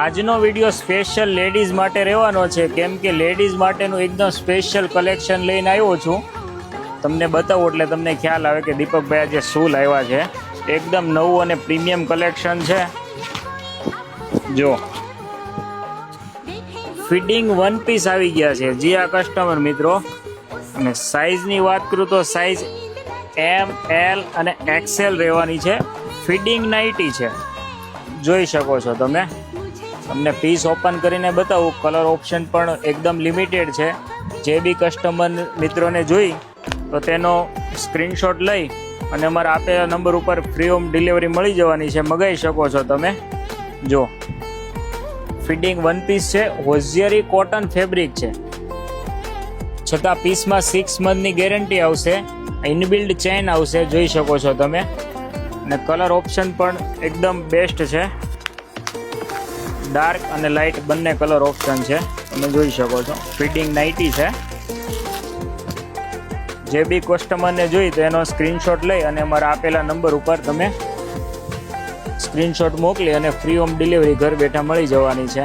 આજનો video special ladies માટે રહેવાનો છે, કેમ કે લેડીઝ માટેનું એકદમ સ્પેશિયલ કલેક્શન લઈને આવ્યો છું. તમને બતાવું એટલે તમને ખ્યાલ આવે કે દીપકભાઈ આજે શું લાવ્યા છે. એકદમ નવું અને પ્રીમિયમ કલેક્શન છે. જો ફિટિંગ વન પીસ આવી ગયા છે જી આ કસ્ટમર મિત્રો. અને સાઇઝની વાત કરું તો સાઇઝ ML અને XL રહેવાની છે. ફિટિંગ નાઇટી છે, જોઈ શકો છો તમે. તમને પીસ ઓપન કરીને બતાવું. કલર ઓપ્શન પણ એકદમ લિમિટેડ છે. જે બી કસ્ટમર મિત્રોને જોઈ તો તેનો સ્ક્રીનશોટ લઈ અને અમારા આપેલા નંબર ઉપર ફ્રી હોમ ડિલિવરી મળી જવાની છે. મગાવી શકો છો તમે. જો ફિટિંગ વન પીસ છે, હોઝિયરી કોટન ફેબ્રિક છે, છતાં પીસમાં 6 મંથની ગેરંટી આવશે. ઇનબિલ્ડ ચેન આવશે, જોઈ શકો છો તમે. અને કલર ઓપ્શન પણ એકદમ બેસ્ટ છે. ડાર્ક અને લાઇટ બંને કલર ઓપ્શન છે, તમે જોઈ શકો છો. ફિટિંગ નાઇટી છે. જે બી કસ્ટમરને જોઈ તો એનો સ્ક્રીનશોટ લઈ અને અમારા આપેલા નંબર ઉપર તમે સ્ક્રીનશોટ મોકલી અને ફ્રી હોમ ડિલિવરી ઘર બેઠા મળી જવાની છે.